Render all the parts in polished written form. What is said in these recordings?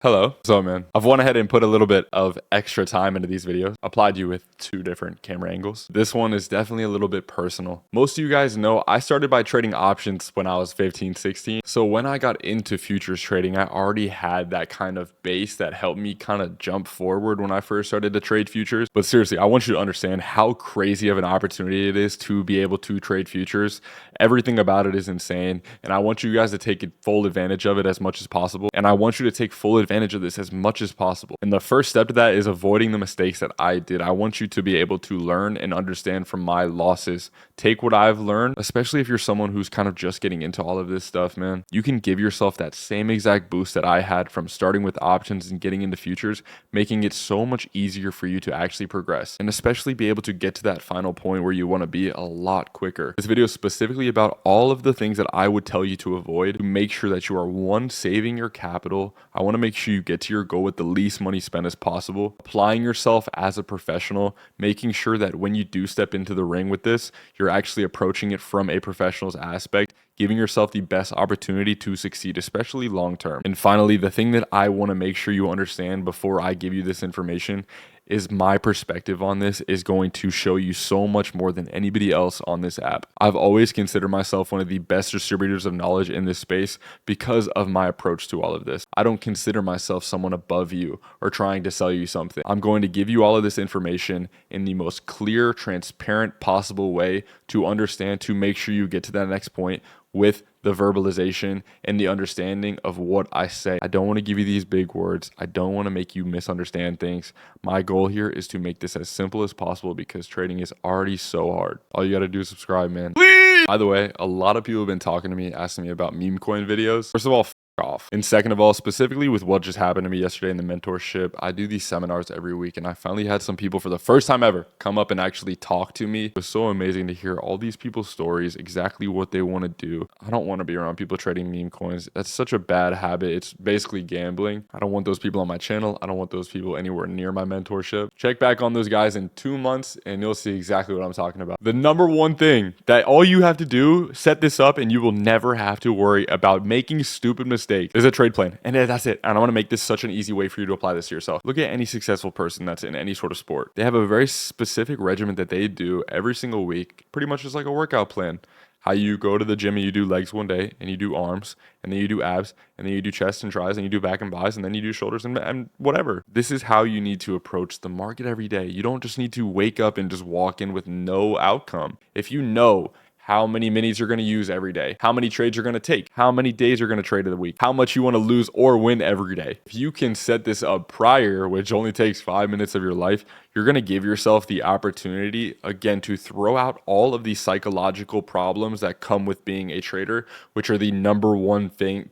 Hello. So man, I've went ahead and put a little bit of extra time into these videos. Applied you with 2 different camera angles. This one is definitely a little bit personal. Most of you guys know I started by trading options when I was 15, 16. So when I got into futures trading, I already had that kind of base that helped me kind of jump forward when I first started to trade futures. But seriously, I want you to understand how crazy of an opportunity it is to be able to trade futures. Everything about it is insane. And I want you guys to take full advantage of it as much as possible. And I want you to take full advantage of this as much as possible. And the first step to that is avoiding the mistakes that I did. I want you to be able to learn and understand from my losses. Take what I've learned, especially if you're someone who's kind of just getting into all of this stuff, man. You can give yourself that same exact boost that I had from starting with options and getting into futures, making it so much easier for you to actually progress and especially be able to get to that final point where you want to be a lot quicker. This video is specifically about all of the things that I would tell you to avoid to make sure that you are, one, saving your capital. I want to make sure you get to your goal with the least money spent as possible, applying yourself as a professional, making sure that when you do step into the ring with this, you're actually approaching it from a professional's aspect, giving yourself the best opportunity to succeed, especially long term. And finally, the thing that I want to make sure you understand before I give you this information is my perspective on this is going to show you so much more than anybody else on this app. I've always considered myself one of the best distributors of knowledge in this space because of my approach to all of this. I don't consider myself someone above you or trying to sell you something. I'm going to give you all of this information in the most clear, transparent possible way to understand, to make sure you get to that next point with the verbalization and the understanding of what I say. I don't want to give you these big words. I don't want to make you misunderstand things. My goal here is to make this as simple as possible because trading is already so hard. All you got to do is subscribe, man. Please. By the way, a lot of people have been talking to me, asking me about meme coin videos. First of all, off. And second of all, specifically with what just happened to me yesterday in the mentorship, I do these seminars every week and I finally had some people for the first time ever come up and actually talk to me. It was so amazing to hear all these people's stories, exactly what they want to do. I don't want to be around people trading meme coins. That's such a bad habit. It's basically gambling. I don't want those people on my channel. I don't want those people anywhere near my mentorship. Check back on those guys in 2 months and you'll see exactly what I'm talking about. The number one thing that all you have to do, set this up and you will never have to worry about making stupid mistakes. There's a trade plan and that's it. And I want to make this such an easy way for you to apply this to yourself. Look at any successful person that's in any sort of sport. They have a very specific regimen that they do every single week, pretty much just like a workout plan. How you go to the gym and you do legs one day and you do arms and then you do abs and then you do chest and tries and you do back and buys and then you do shoulders and whatever. This is how you need to approach the market every day. You don't just need to wake up and just walk in with no outcome. If you know how many minis you're going to use every day, how many trades you're going to take, how many days you're going to trade in the week, how much you want to lose or win every day. If you can set this up prior, which only takes 5 minutes of your life, you're going to give yourself the opportunity, again, to throw out all of these psychological problems that come with being a trader, which are the number one thing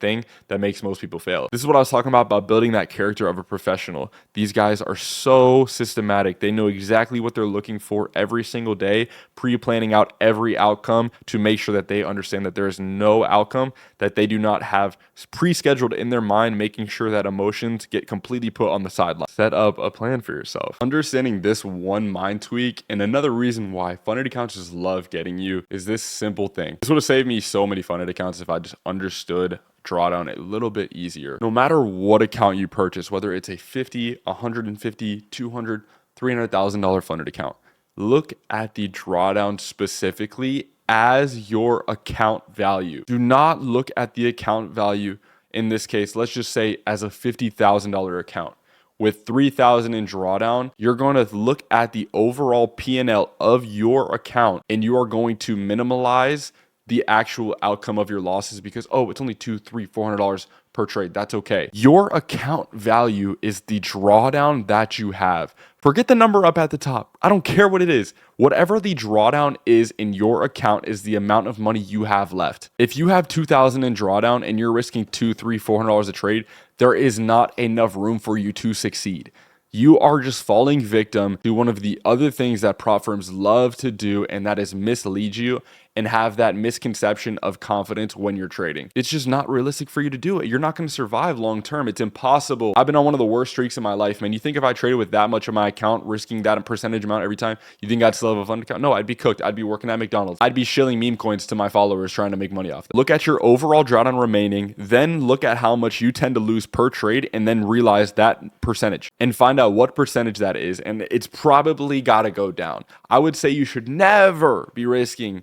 that makes most people fail. This is what I was talking about building that character of a professional. These guys are so systematic. They know exactly what they're looking for every single day, pre-planning out every outcome to make sure that they understand that there is no outcome that they do not have pre-scheduled in their mind, making sure that emotions get completely put on the sideline. Set up a plan for yourself. Understanding this one mind tweak, and another reason why funded accounts just love getting you, is this simple thing. This would have saved me so many funded accounts if I just understood drawdown a little bit easier. No matter what account you purchase, whether it's a $50, $150, $200, $300,000 funded account, look at the drawdown specifically as your account value. Do not look at the account value, in this case, let's just say as a $50,000 account. With $3,000 in drawdown, you're going to look at the overall P&L of your account and you are going to minimize the actual outcome of your losses because, oh, it's only $200, $300, $400 per trade. That's okay. Your account value is the drawdown that you have. Forget the number up at the top. I don't care what it is. Whatever the drawdown is in your account is the amount of money you have left. If you have $2,000 in drawdown and you're risking $200, $300, $400 a trade, there is not enough room for you to succeed. You are just falling victim to one of the other things that prop firms love to do, and that is mislead you and have that misconception of confidence when you're trading. It's just not realistic for you to do it. You're not going to survive long term. It's impossible. I've been on one of the worst streaks in my life, man. You think if I traded with that much of my account, risking that percentage amount every time, you think I'd still have a fun account? No, I'd be cooked. I'd be working at McDonald's. I'd be shilling meme coins to my followers trying to make money off them. Look at your overall drawdown remaining, then look at how much you tend to lose per trade, and then realize that percentage and find out what percentage that is. And it's probably got to go down. I would say you should never be risking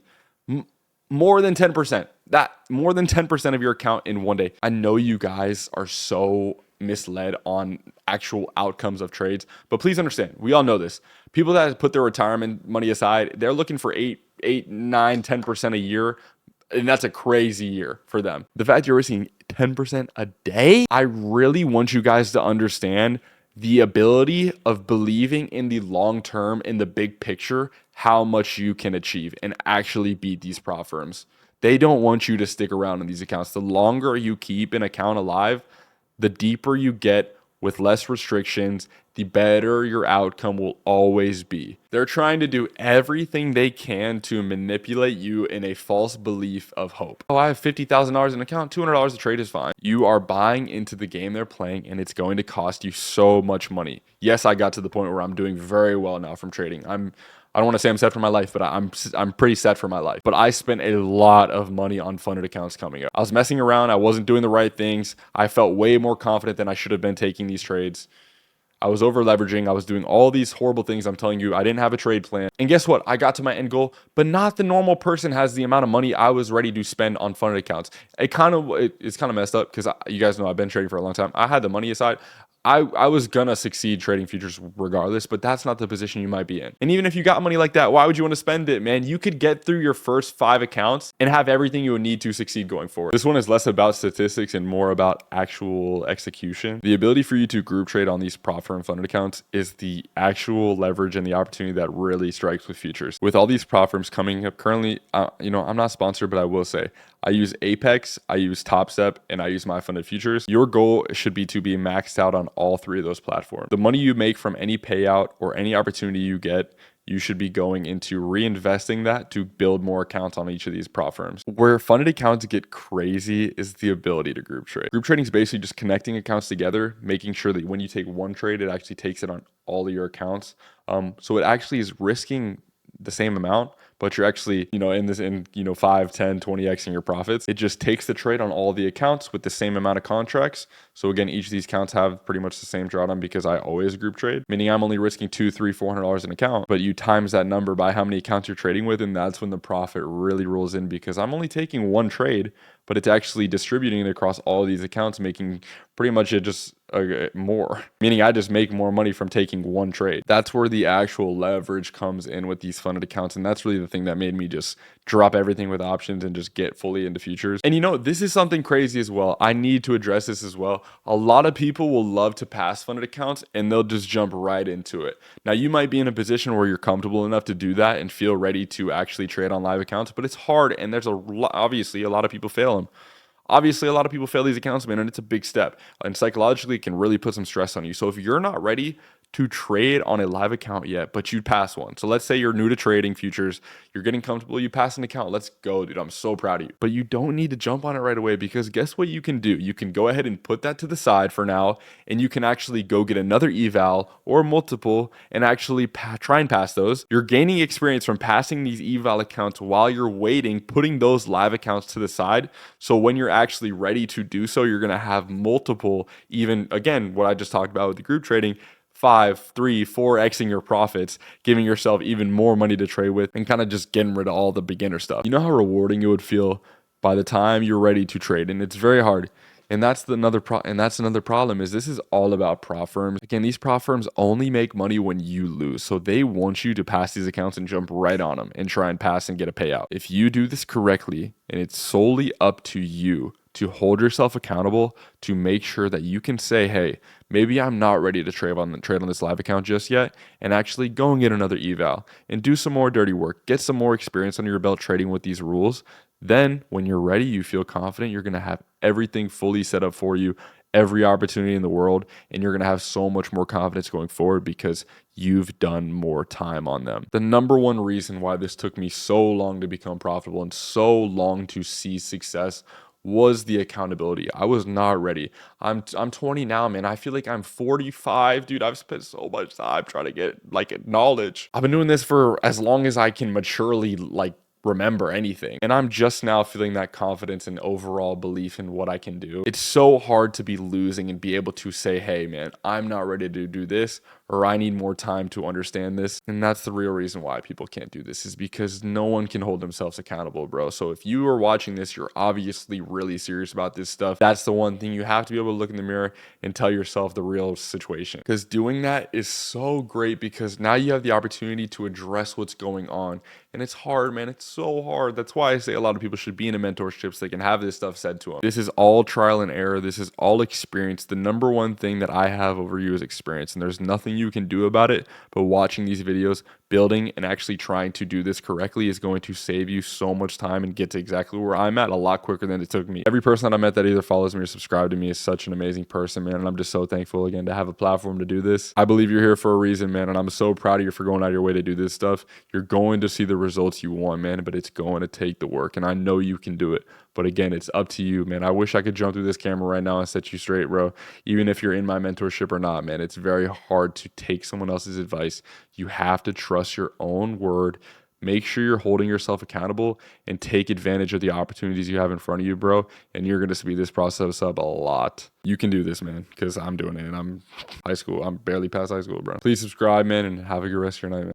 more than 10%. That more than 10% of your account in one day. I know you guys are so misled on actual outcomes of trades, but please understand, we all know this. People that put their retirement money aside, they're looking for 8, 9, 10% a year. And that's a crazy year for them. The fact you're risking 10% a day, I really want you guys to understand the ability of believing in the long term, in the big picture, how much you can achieve and actually beat these prop firms. They don't want you to stick around in these accounts. The longer you keep an account alive, the deeper you get with less restrictions, the better your outcome will always be. They're trying to do everything they can to manipulate you in a false belief of hope. Oh, I have $50,000 in an account, $200 a trade is fine. You are buying into the game they're playing, and it's going to cost you so much money. Yes, I got to the point where I'm doing very well now from trading. I don't want to say I'm set for my life, but I'm pretty set for my life. But I spent a lot of money on funded accounts coming up. I was messing around. I wasn't doing the right things. I felt way more confident than I should have been taking these trades. I was over leveraging. I was doing all these horrible things. I'm telling you, I didn't have a trade plan. And guess what? I got to my end goal, but not the normal person has the amount of money I was ready to spend on funded accounts. It's kind of messed up because you guys know I've been trading for a long time. I had the money aside. I was gonna succeed trading futures regardless, but that's not the position you might be in. And even if you got money like that, why would you want to spend it, man? You could get through your first 5 accounts and have everything you would need to succeed going forward. This one is less about statistics and more about actual execution. The ability for you to group trade on these prop firm funded accounts is the actual leverage and the opportunity that really strikes with futures. With all these prop firms coming up currently, I'm not sponsored, but I will say, I use Apex, I use Top Step, and I use my funded futures. Your goal should be to be maxed out on all 3 of those platforms. The money you make from any payout or any opportunity you get, you should be going into reinvesting that to build more accounts on each of these prop firms. Where funded accounts get crazy is the ability to group trade. Group trading is basically just connecting accounts together, making sure that when you take one trade, it actually takes it on all of your accounts. So it actually is risking the same amount, but you're actually, in 5, 10, 20x in your profits. It just takes the trade on all the accounts with the same amount of contracts. So again, each of these accounts have pretty much the same drawdown because I always group trade, meaning I'm only risking $200, $300, $400 an account, but you times that number by how many accounts you're trading with, and that's when the profit really rolls in because I'm only taking one trade, but it's actually distributing it across all these accounts, making pretty much it just more, meaning I just make more money from taking one trade. That's where the actual leverage comes in with these funded accounts. And that's really the thing that made me just drop everything with options and just get fully into futures. And this is something crazy as well. I need to address this as well. A lot of people will love to pass funded accounts and they'll just jump right into it. Now you might be in a position where you're comfortable enough to do that and feel ready to actually trade on live accounts, but it's hard. And there's obviously a lot of people fail them. Obviously, a lot of people fail these accounts, man, and it's a big step. And psychologically, it can really put some stress on you. So if you're not ready to trade on a live account yet, but you pass one. So let's say you're new to trading futures, you're getting comfortable, you pass an account. Let's go, dude. I'm so proud of you. But you don't need to jump on it right away because guess what you can do? You can go ahead and put that to the side for now, and you can actually go get another eval or multiple and actually try and pass those. You're gaining experience from passing these eval accounts while you're waiting, putting those live accounts to the side. So when you're actually ready to do so, you're going to have multiple, even again, what I just talked about with the group trading, 5, 3, 4xing your profits, giving yourself even more money to trade with, and kind of just getting rid of all the beginner stuff. You know how rewarding it would feel by the time you're ready to trade, and it's very hard. And that's another problem is this is all about prop firms. Again, these prop firms only make money when you lose. So they want you to pass these accounts and jump right on them and try and pass and get a payout. If you do this correctly, and it's solely up to you to hold yourself accountable to make sure that you can say, hey, maybe I'm not ready to trade on this live account just yet, and actually go and get another eval and do some more dirty work, get some more experience under your belt trading with these rules. Then when you're ready, you feel confident, you're going to have everything fully set up for you. every opportunity in the world, and you're going to have so much more confidence going forward because you've done more time on them. The number one reason why this took me so long to become profitable and so long to see success was the accountability. I was not ready. I'm 20 now, man. I feel like I'm 45, dude. I've spent so much time trying to get like knowledge. I've been doing this for as long as I can maturely like remember anything. And I'm just now feeling that confidence and overall belief in what I can do. It's so hard to be losing and be able to say, hey man, I'm not ready to do this, or I need more time to understand this. And that's the real reason why people can't do this, is because no one can hold themselves accountable, bro. So if you are watching this, you're obviously really serious about this stuff. That's the one thing you have to be able to look in the mirror and tell yourself the real situation. Because doing that is so great, because now you have the opportunity to address what's going on. And it's hard, man. It's so hard. That's why I say a lot of people should be in a mentorship so they can have this stuff said to them. This is all trial and error. This is all experience. The number one thing that I have over you is experience, and there's nothing you can do about it. But watching these videos, building and actually trying to do this correctly is going to save you so much time and get to exactly where I'm at a lot quicker than it took me. Every person that I met that either follows me or subscribed to me is such an amazing person, man. And I'm just so thankful again to have a platform to do this. I believe you're here for a reason, man. And I'm so proud of you for going out of your way to do this stuff. You're going to see the results you want, man, but it's going to take the work. And I know you can do it. But again, it's up to you, man. I wish I could jump through this camera right now and set you straight, bro. Even if you're in my mentorship or not, man, it's very hard to take someone else's advice. You have to trust your own word. Make sure you're holding yourself accountable and take advantage of the opportunities you have in front of you, bro. And you're going to speed this process up a lot. You can do this, man, because I'm doing it. And I'm barely past high school, bro. Please subscribe, man, and have a good rest of your night, man.